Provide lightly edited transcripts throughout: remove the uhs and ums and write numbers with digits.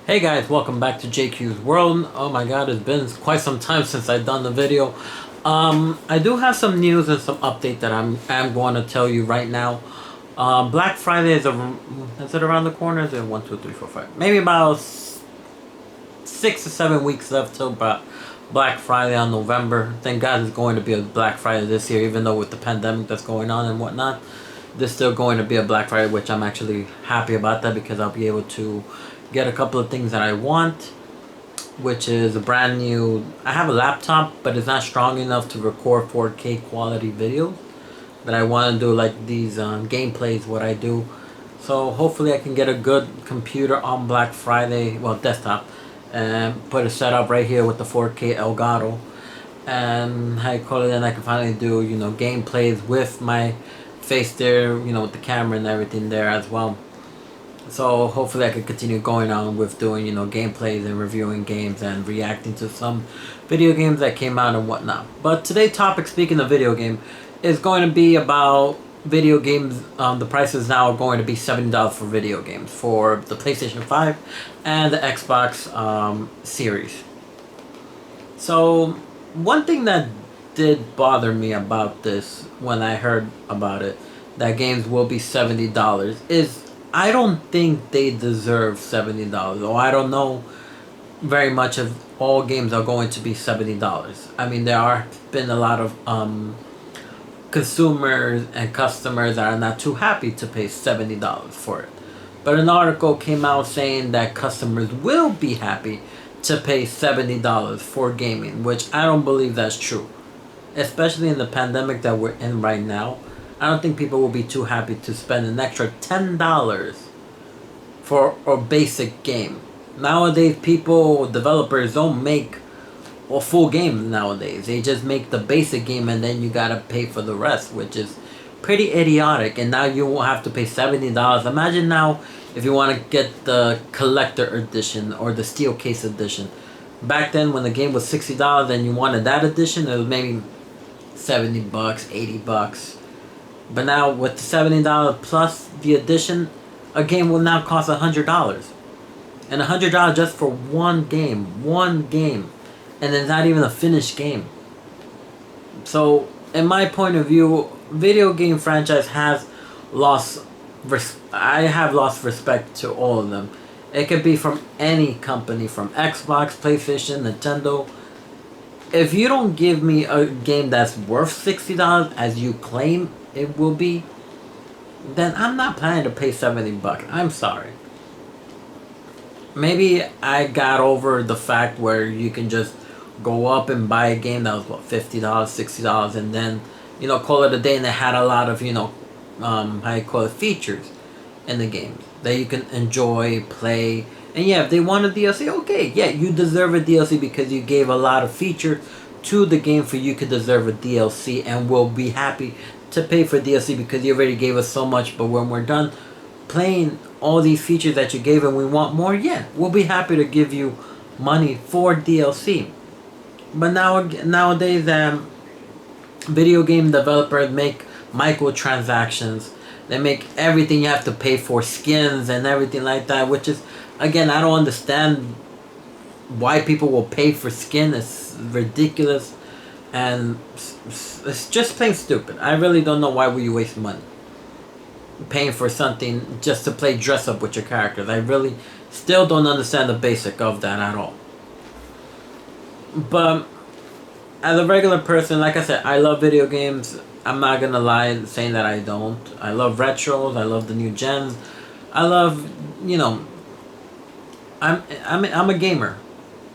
Hey guys, welcome back to JQ's World. Oh my god, it's been quite some time since I've done the video. I do have some news and some update that I'm going to tell you right now. Black Friday is it around the corner? Is it 1, 2, 3, 4, 5? Maybe about 6 or 7 weeks left till Black Friday on November. Thank God it's going to be a Black Friday this year, even though with the pandemic that's going on and whatnot. There's still going to be a Black Friday, which I'm actually happy about that because I'll be able to get a couple of things that I want, which is a brand new. I have a laptop, but it's not strong enough to record 4K quality videos. But I want to do like these gameplays, what I do. So hopefully I can get a good computer on Black Friday, well, desktop, and put a setup right here with the 4K Elgato, and how you call it, and I can finally do gameplays with my face there, with the camera and everything there as well. So hopefully I can continue going on with doing gameplays and reviewing games and reacting to some video games that came out and whatnot. But today's topic, speaking of video game, is going to be about video games. The prices now are going to be $70 for video games for the PlayStation 5 and the Xbox Series. So one thing that did bother me about this when I heard about it, that games will be $70, is I don't think they deserve $70. Or I don't know very much if all games are going to be $70. I mean, there are been a lot of consumers and customers that are not too happy to pay $70 for it. But an article came out saying that customers will be happy to pay $70 for gaming, which I don't believe that's true. Especially in the pandemic that we're in right now, I don't think people will be too happy to spend an extra $10 for a basic game. Nowadays, developers don't make a full game nowadays. They just make the basic game and then you gotta pay for the rest, which is pretty idiotic. And now you won't have to pay $70. Imagine now if you want to get the collector edition or the steel case edition. Back then when the game was $60 and you wanted that edition, it was maybe $70, $80. But now with the $70 plus the edition, a game will now cost $100. And $100 just for one game. And it's not even a finished game. So, in my point of view, video game franchise has lost. I have lost respect to all of them. It could be from any company, from Xbox, PlayStation, Nintendo. If you don't give me a game that's worth $60 as you claim it will be, then I'm not planning to pay $70. I'm sorry. Maybe I got over the fact where you can just go up and buy a game that was $50, $60, and then call it a day, and it had a lot of features in the game that you can enjoy, play. And yeah, if they want a DLC, okay, yeah, you deserve a DLC because you gave a lot of features to the game for you could deserve a DLC, and we'll be happy to pay for DLC because you already gave us so much. But when we're done playing all these features that you gave and we want more, yeah, we'll be happy to give you money for DLC. But nowadays, video game developers make microtransactions. They make everything you have to pay for, skins and everything like that, which is, again, I don't understand why people will pay for skin. It's ridiculous, and it's just plain stupid. I really don't know why would you waste money paying for something just to play dress up with your characters. I really still don't understand the basic of that at all. But as a regular person, like I said, I love video games. I'm not gonna lie saying that I don't. I love retros. I love the new gens. I love, I'm a gamer.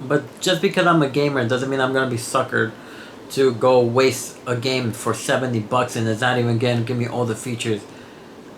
But just because I'm a gamer doesn't mean I'm gonna be suckered to go waste a game for $70 and it's not even gonna give me all the features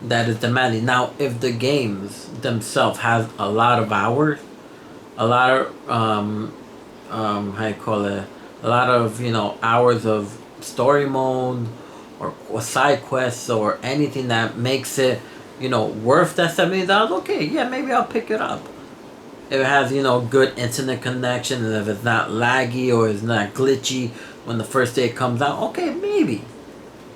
that is demanding. Now, if the games themselves has a lot of hours, a lot of a lot of hours of story mode or side quests or anything that makes it worth that $70, okay, yeah, maybe I'll pick it up. If it has good internet connection, and if it's not laggy or it's not glitchy when the first day it comes out, okay, maybe.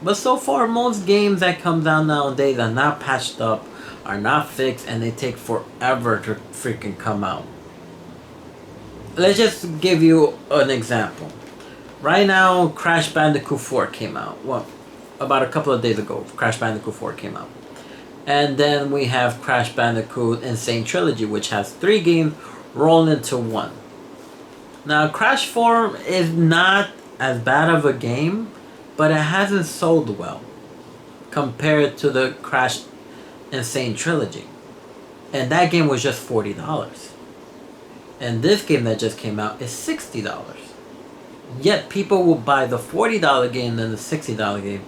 But so far, most games that come out nowadays are not patched up, are not fixed, and they take forever to freaking come out. let's just give you an example. Right now, Crash Bandicoot 4 came out. Well, about a couple of days ago, Crash Bandicoot 4 came out. And then we have Crash Bandicoot Insane Trilogy, which has 3 games rolled into one. Now, Crash 4 is not as bad of a game, but it hasn't sold well compared to the Crash Insane Trilogy. And that game was just $40. And this game that just came out is $60. Yet people will buy the $40 game than the $60 game.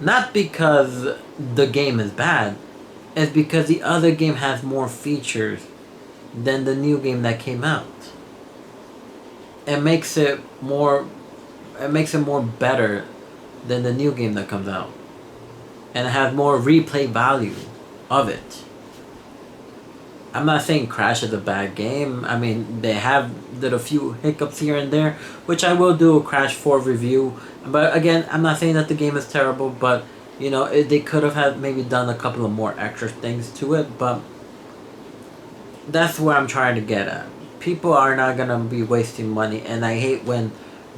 Not because the game is bad, it's because the other game has more features than the new game that came out. It makes it more better than the new game that comes out. And it has more replay value of it. I'm not saying Crash is a bad game. I mean, they did a few hiccups here and there, which I will do a Crash 4 review. But again, I'm not saying that the game is terrible, but you know, they could have had maybe done a couple of more extra things to it, but that's where I'm trying to get at. People are not gonna be wasting money, and I hate when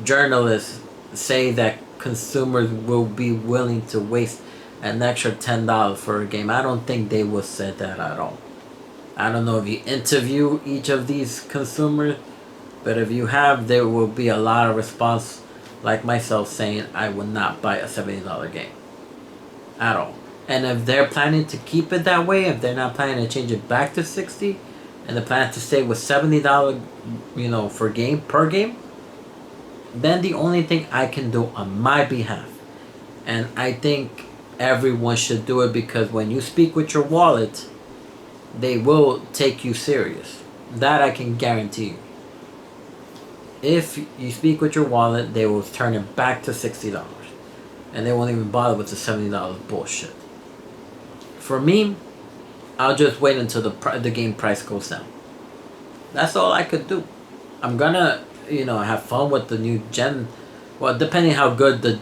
journalists say that consumers will be willing to waste an extra $10 for a game. I don't think they will say that at all. I don't know if you interview each of these consumers, but if you have, there will be a lot of response like myself saying I would not buy a $70 game at all. And if they're planning to keep it that way, if they're not planning to change it back to $60 and they're planning to stay with $70, you know, per game, then the only thing I can do on my behalf, and I think everyone should do it, because when you speak with your wallet, they will take you serious. That I can guarantee you. If you speak with your wallet, they will turn it back to $60. And they won't even bother with the $70 bullshit. For me, I'll just wait until the game price goes down. That's all I could do. I'm gonna, you know, have fun with the new gen. Well, depending how good the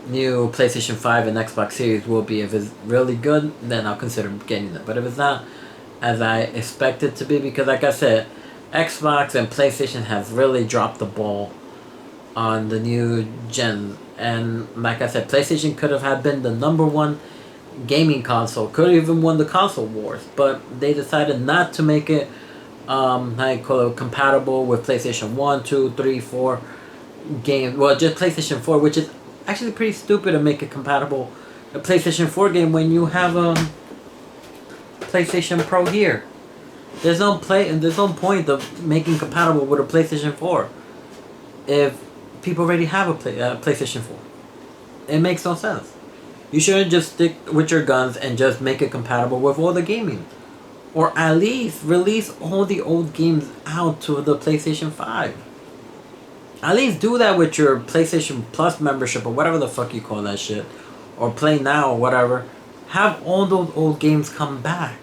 new PlayStation 5 and Xbox Series will be. If it's really good, then I'll consider getting it. But if it's not as I expect it to be, because like I said, Xbox and PlayStation have really dropped the ball on the new gen. And like I said, PlayStation could have been the #1 gaming console. Could have even won the console wars. But they decided not to make it compatible with PlayStation 1, 2, 3, 4 games. Well, just PlayStation 4, which is actually pretty stupid to make it compatible a PlayStation 4 game when you have PlayStation Pro here. There's no point of making compatible with a PlayStation 4 if people already have a PlayStation 4. It makes no sense. You shouldn't just stick with your guns and just make it compatible with all the gaming, or at least release all the old games out to the PlayStation 5. At least do that with your PlayStation Plus membership, or whatever the fuck you call that shit, or Play Now, or whatever. Have all those old games come back.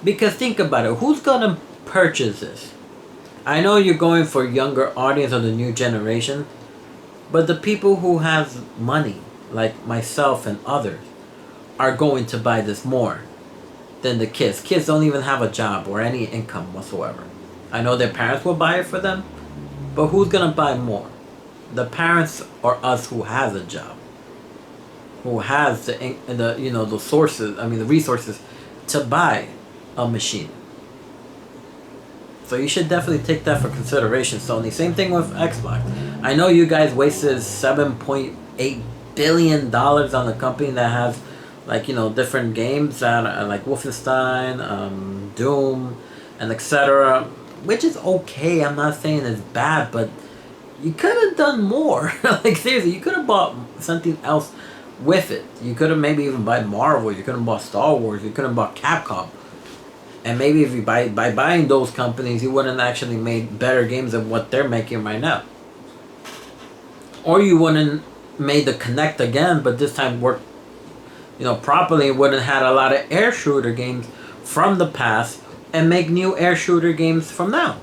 Because think about it, who's gonna purchase this? I know you're going for younger audience of the new generation, but the people who have money, like myself and others, are going to buy this more than the kids. Kids don't even have a job or any income whatsoever. I know their parents will buy it for them, but who's gonna buy more? The parents or us who has a job, who has the sources, the resources to buy a machine. So you should definitely take that for consideration, Sony. Same thing with Xbox. I know you guys wasted $7.8 billion on a company that has different games that are like Wolfenstein, Doom, and etc. Which is okay. I'm not saying it's bad, but you could have done more. Like seriously, you could have bought something else with it. You could have maybe even bought Marvel. You could have bought Star Wars. You could have bought Capcom. And maybe if you by buying those companies, you wouldn't actually made better games than what they're making right now. Or you wouldn't made the Connect again, but this time worked, properly. Wouldn't had a lot of air shooter games from the past and make new air shooter games from now.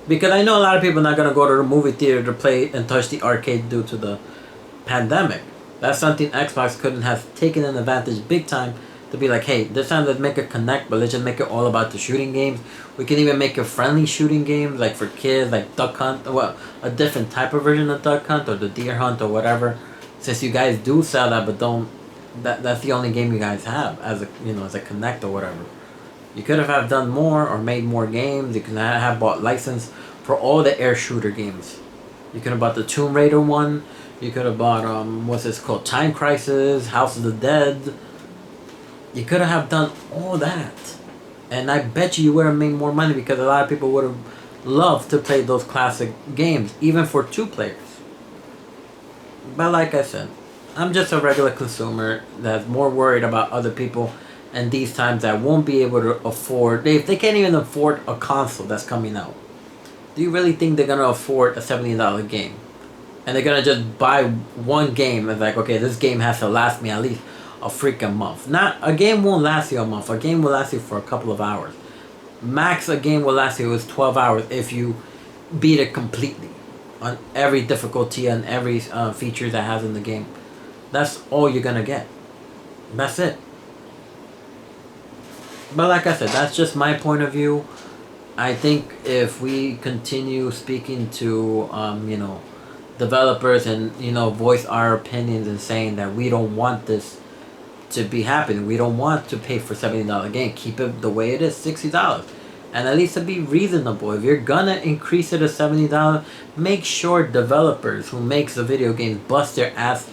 Because I know a lot of people are not gonna go to the movie theater to play and touch the arcade due to the pandemic. That's something Xbox couldn't have taken an advantage big time to be like, hey, this time let's make it connect, but let's just make it all about the shooting games. We can even make it friendly shooting games, like for kids, like Duck Hunt, well, a different type of version of Duck Hunt or the Deer Hunt or whatever. Since you guys do sell that, but don't, that's the only game you guys have as a, you know, as a connect or whatever. You could have done more or made more games. You could have bought license for all the air shooter games. You could have bought the Tomb Raider one. You could have bought what's this called, Time Crisis, House of the Dead. You could have done all that, and I bet you would have made more money because a lot of people would have loved to play those classic games, even for 2 players. But like I said, I'm just a regular consumer that's more worried about other people and these times that won't be able to afford, they can't even afford a console that's coming out. Do you really think they're going to afford a $70 game? And they're going to just buy one game and like, okay, this game has to last me at least a freaking month. Not, a game won't last you a month. A game will last you for a couple of hours. Max a game will last you is 12 hours if you beat it completely on every difficulty and every feature that has in the game. That's all you're going to get. That's it. But like I said, that's just my point of view. I think if we continue speaking to, you know, developers and, you know, voice our opinions and saying that we don't want this to be happening. We don't want to pay for $70 game. Keep it the way it is, $60. And at least to be reasonable. If you're gonna increase it to $70, make sure developers who makes the video games bust their ass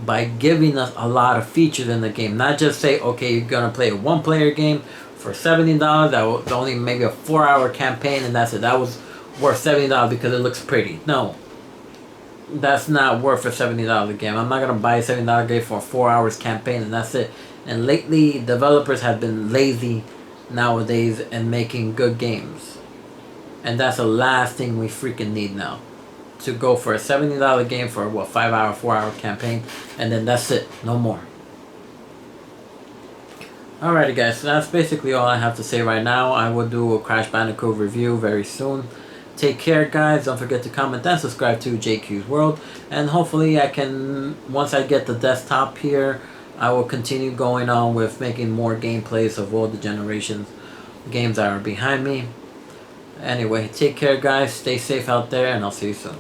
by giving us a lot of features in the game. Not just say, okay, you're gonna play a 1-player game for $70. That was only maybe a 4-hour campaign and that's it. That was worth $70 because it looks pretty. No. That's not worth a $70 game. I'm not gonna buy a $70 game for a 4 hours campaign and that's it. And lately, developers have been lazy nowadays and making good games. And that's the last thing we freaking need now. To go for a $70 game for what, 5-hour, 4-hour campaign, and then that's it, no more. Alrighty guys, so that's basically all I have to say right now. I will do a Crash Bandicoot review very soon. Take care guys, don't forget to comment and subscribe to JQ's World, and hopefully I can, once I get the desktop here, I will continue going on with making more gameplays of all the generations games that are behind me. Anyway, take care guys, stay safe out there, and I'll see you soon.